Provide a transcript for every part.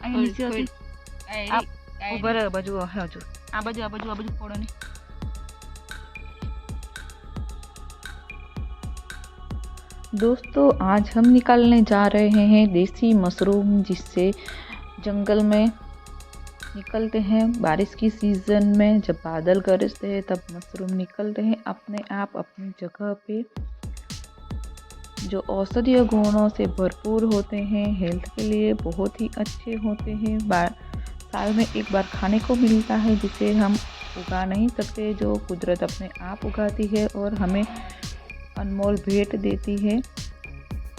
અહીં નીચે હતી ઉભર બાજુ હજુ આ બાજુ ફોડો ને। दोस्तों आज हम निकालने जा रहे हैं देसी मशरूम, जिससे जंगल में निकलते हैं। बारिश की सीज़न में जब बादल गरजते हैं तब मशरूम निकलते हैं अपने आप अपनी जगह पे, जो औषधीय गुणों से भरपूर होते हैं, हेल्थ के लिए बहुत ही अच्छे होते हैं। साल में एक बार खाने को मिलता है, जिसे हम उगा नहीं सकते, जो कुदरत अपने आप उगाती है और हमें अनमोल भेंट देती है।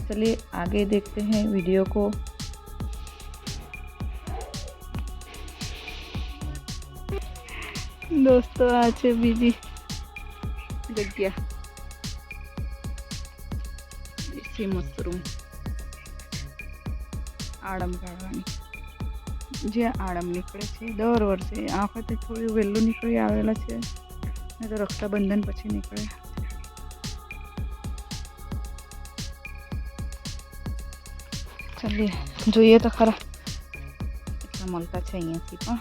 चलिए आगे देखते हैं वीडियो को। दोस्तों आज बीजी जग्या देसी मशरूम आड़म काढવાની, જે આડમ નીકળે છે દર વર્ષે। આ વખતે થોડું વહેલું નીકળી આવેલા છે, નહીં તો રક્ષાબંધન પછી નીકળે। ચાલીએ જોઈએ તો ખરા કેટલા મળતા છે અહીંયાથી પણ,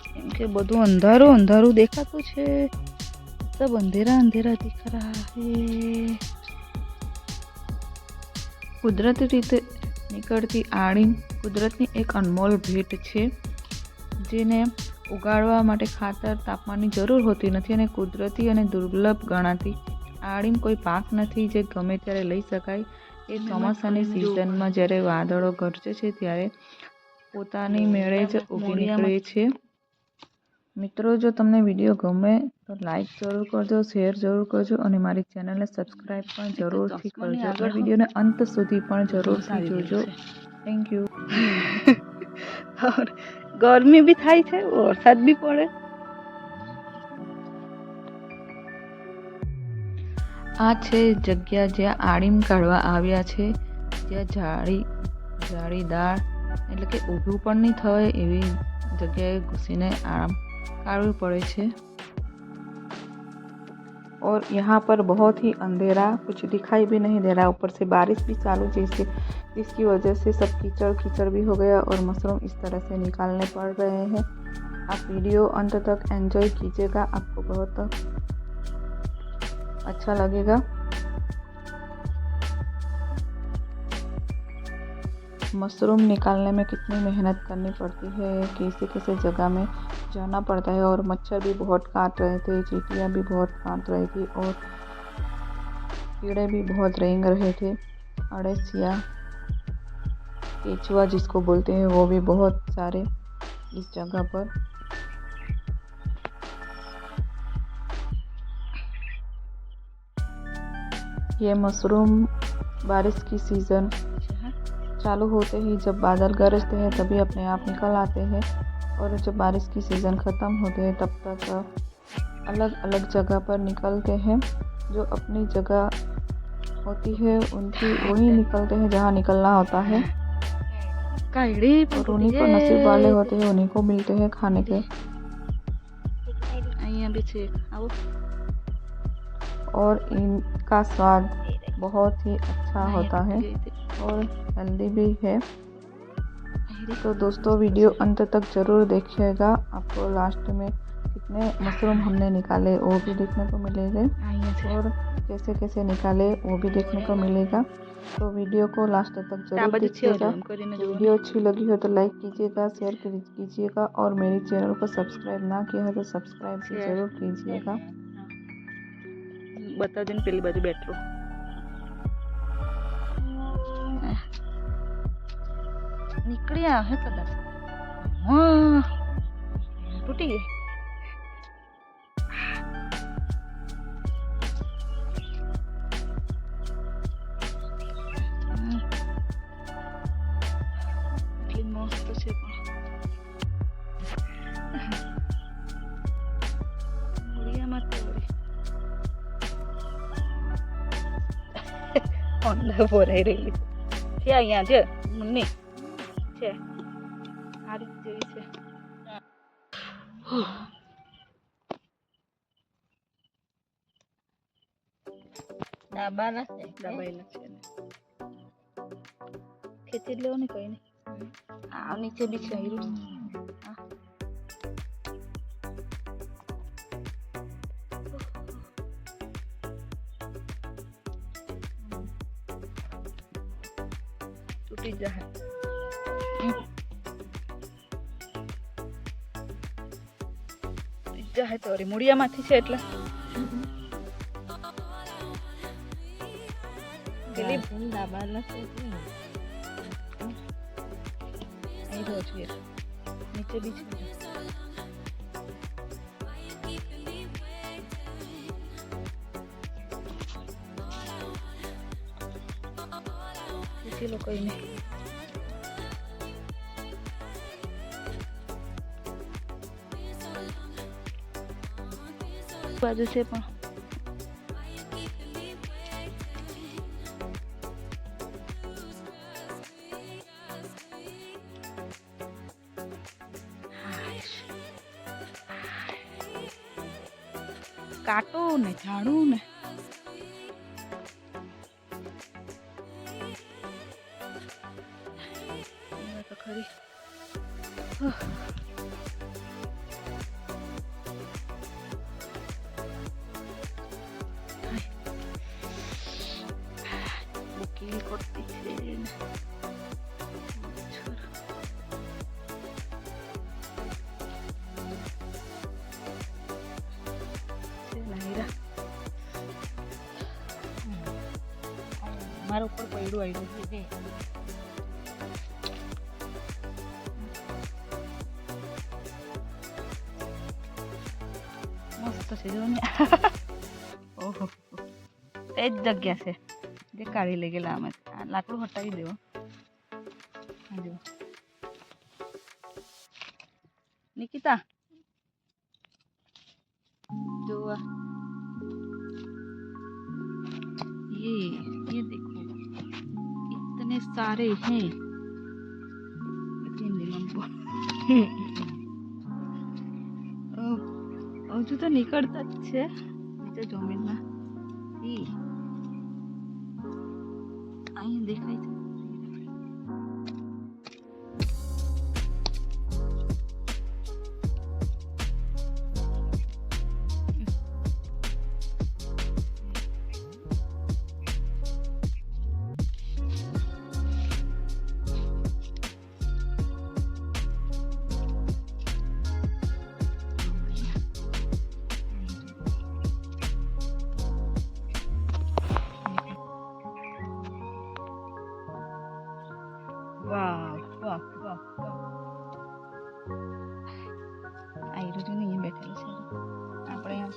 કેમ કે બધું અંધારું અંધારું દેખાતું છે। सब अंधेरा अंधेरा दिख रहा है। કુદરતી રીતે નીકળતી આડીમ કુદરતની એક અનમોલ ભેટ છે, જેને ઉગાડવા માટે ખાતર તાપમાનની જરૂર હોતી નથી અને કુદરતી અને દુર્લભ ગણાતી આડીમ કોઈ પાક નથી જે ગમે ત્યારે લઈ શકાય। એ ચોમાસાની સિઝનમાં જ્યારે વાદળો ગરજે છે ત્યારે પોતાની મેળે જ ઉગી નીકળે છે। મિત્રો જો તમને વિડીયો ગમે તો લાઈક જરૂર કરજો, શેર જરૂર કરજો અને મારી ચેનલને સબસ્ક્રાઈબ પણ જરૂરથી કરજો અને વિડીયોને અંત સુધી પણ જરૂરથી જોજો। Thank you. ગરમી બી થાય છે, વરસાદ બી પડે। આ છે જગ્યા જ્યાં આડીમ કાઢવા આવ્યા છે, જ્યાં જાળીદાર એટલે કે ઊભું પણ નહીં થવાય એવી जगह घुसी ने आराम काढ़नी पड़े छे। और यहाँ पर बहुत ही अंधेरा, कुछ दिखाई भी नहीं दे रहा। ऊपर से बारिश भी चालू जिसकी वजह से सब कीचड़ कीचड़ भी हो गया और मशरूम इस तरह से निकालने पड़ रहे हैं। आप वीडियो अंत तक एंजॉय कीजिएगा, आपको बहुत अच्छा लगेगा। मशरूम निकालने में कितनी मेहनत करनी पड़ती है, कैसे कैसे जगह में जाना पड़ता है, और मच्छर भी बहुत काट रहे थे, चींटियाँ भी बहुत काट रही थी और कीड़े भी बहुत रेंग रहे थे। अड़ेसिया केचुआ जिसको बोलते हैं वो भी बहुत सारे इस जगह पर। ये मशरूम बारिश की सीज़न चालू होते ही जब बादल गरजते हैं तभी अपने आप निकल आते हैं, और जब बारिश की सीज़न ख़त्म होते हैं तब तक अलग अलग जगह पर निकलते हैं। जो अपनी जगह होती है उनकी वही निकलते हैं जहाँ निकलना होता है, और उन्हीं को नसीब वाले होते हैं, उन्हीं को मिलते हैं खाने के। और इनका स्वाद बहुत ही अच्छा होता है और हेल्दी भी है। तो दोस्तों वीडियो अंत तक ज़रूर देखिएगा, आपको लास्ट में कितने मशरूम हमने निकाले वो भी देखने को मिलेंगे और कैसे कैसे निकाले वो भी देखने को मिलेगा। तो वीडियो को लास्ट तक जरूर देखिएगा। वीडियो अच्छी लगी हो तो लाइक कीजिएगा, शेयर कीजिएगा और मेरे चैनल को सब्सक्राइब ना किया है तो सब्सक्राइब भी जरूर कीजिएगा। बता दिन पहली बाजू बैठ लो। निकलिया है कदाच, हाँ टूटी गई। मस्त છે મૂળિયામાં તો ઓંડા ભરાઈ રહેલી છે અહીંયા છે મુન્ની છે આ રીત જેવી છે। દાબાના છે દબાયેલા છે ને ખેંચી જ લેવો ને કઈ નહીં. આ નીચે બી છે હીરું. હા તૂટી જાય જાય તો મૂળિયામાંથી છે એટલે પેલી દાબાના છે અહીં રોજ વીર નીચે બી છે ખેંચી લો કઈ નહીં. બાજુ છે પણ કાટું ને ઝાડું ને તો ખરી બુકી કરતી છે ને મારા ઉપર પડ્યું આવ્યું છે મસ્ત છે જો ને ઓહો તે જ જગ્યા છે જે કાઢી લઈ ગયેલા અમે લાકડું હટાવી દેવો જો નિકિતા જોવા ये देखो इतने सारे हैं હજુ તો નીકળતા જ છે નીચે જમીનમાં અહીંયા દેખાય છે વાહ વાહ વાહ આયરો જો અહીંયા બેઠેલો છે આપણે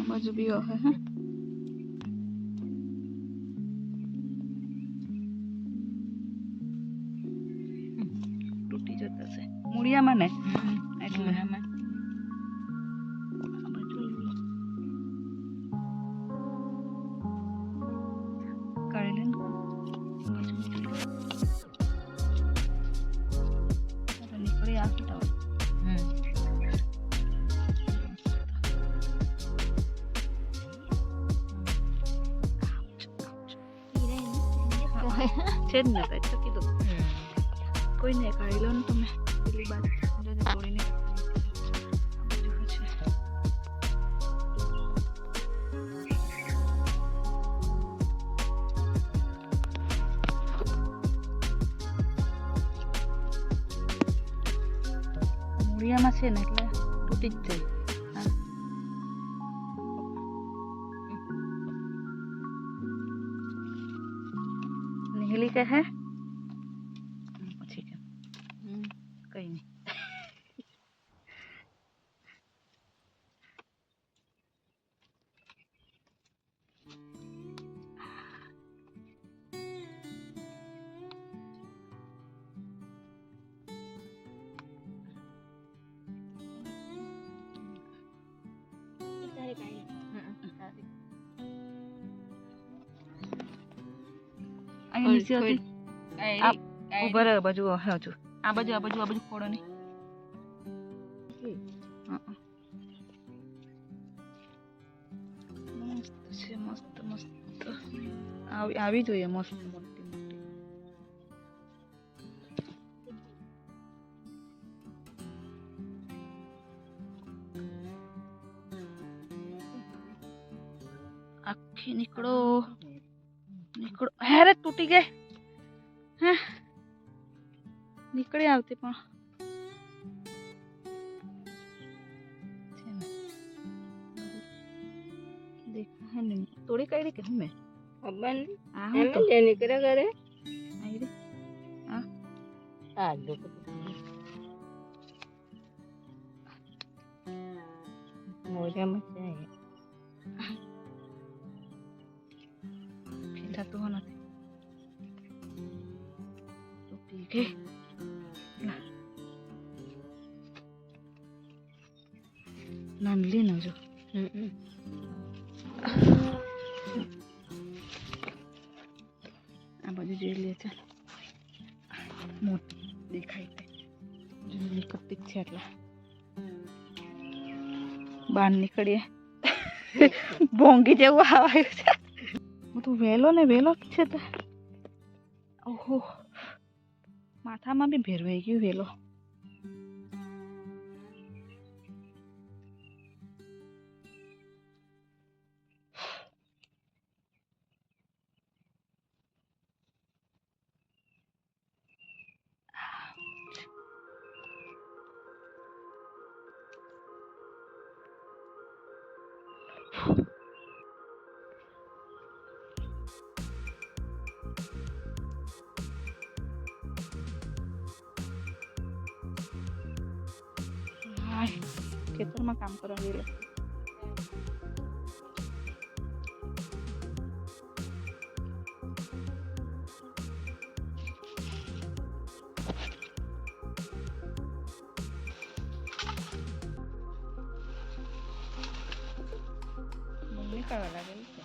બાજુ બી હે હા તૂટી જતા છે મૂળિયામાં ને એટલે કાઢી લે નીકળી આખી છે જ ને તો કીધું કોઈ નહીં કાઢી લો ને તમે પેલી બાજુ તોડીને મૂળિયામાં છે ને એટલે તૂટી જ જાય નિહલી કે હે પછી કે કઈ નહીં અહીંયા નીચે હતી આ આયરી ઉભા રહે બાજુ હજુ આ બાજુ ફોડો નહીં મસ્ત છે મસ્ત આવી જોઈએ મસ્ત મોટી મોટી આખી નીકળો હેરે તૂટી ગઈ હે નીકળી આવતી પણ તોડી કાઢી કે હમે અબન આ એમ તો લે નીકળે કરે આઈ રે આ દુક મોજા મચાય ખેંચાતું હો નથી તૂટી ગઈ નાનલી ન જો આ બાજુ જોઈ લે છે મોટી દેખાય છે નીકળતી જ છે એટલા બહાર નીકળીએ ભોંગી જેવું આવાયું છે હું તો વેલો છે તો ઓહો માથામાં બી ભેરવાઈ ગયું વેલો ખેતરમાં કામ કરવા ગયેલો મમ્મી કરવા લાગેલી છે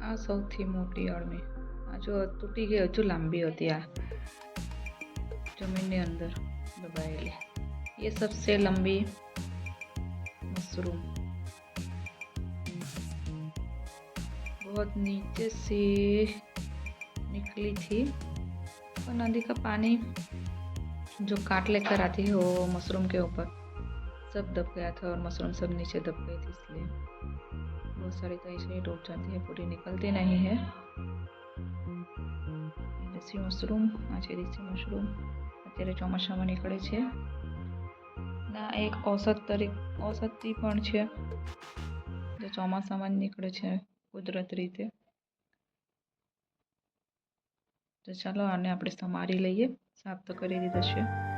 આ સૌથી મોટી અળમી આ જો તૂટી ગઈ હજુ લાંબી હતી આ જમીનની અંદર દબાયેલી ये सबसे लंबी मशरूम बहुत नीचे से निकली थी और नदी का पानी जो काट लेकर आती है वो मशरूम के ऊपर सब दब गया था और मशरूम सब नीचे दब गई थी इसलिए बहुत सारी तो ऐसे ही डूब जाती है पूरी निकलती नहीं है देसी मशरूम आज देसी मशरूम અત્યારે ચોમાસામાં નીકળે છે ના એક ઔષધિ પણ છે જે ચોમાસામાં જ નીકળે છે કુદરતી રીતે તો ચાલો આને આપણે સમારી લઈએ સાફ તો કરી દીધો છે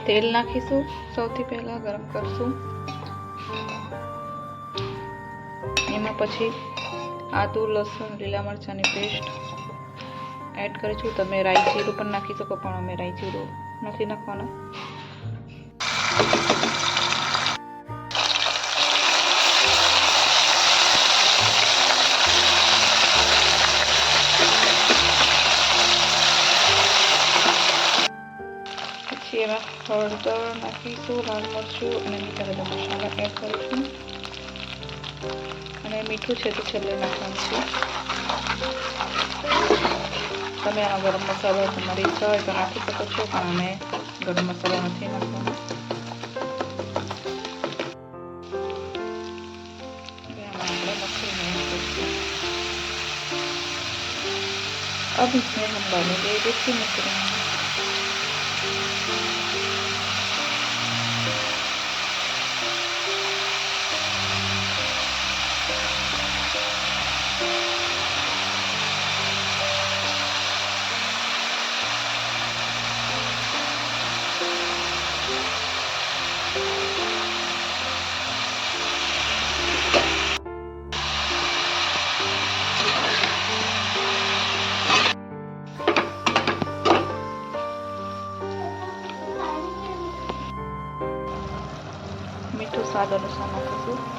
તેલ નાખીશું. સૌથી પહેલા ગરમ કરશું. એમાં પછી આદુ, લસણ, લીલા મરચાંની પેસ્ટ એડ કરીશું. તમે રાઈ જીરું પણ નાખી શકો, પણ અમે રાઈ જીરું નથી નાખવાના. પછી એમાં હળદર નાખીશું, લાલ મરચું અને મીઠા બધા મસાલા એડ કરીશું. અને મીઠું છે તો છેલ્લે નાખવાનું છે. તમે આમાં ગરમ મસાલો તમારી ઈચ્છા હોય તો નાખી શકો છો, પણ અમે ગરમ મસાલો નથી નાખવાનો. अब इसमें हम डालेंगे देसी मशरूम. મીઠું સ્વાદ અનુસાર નાખીશું.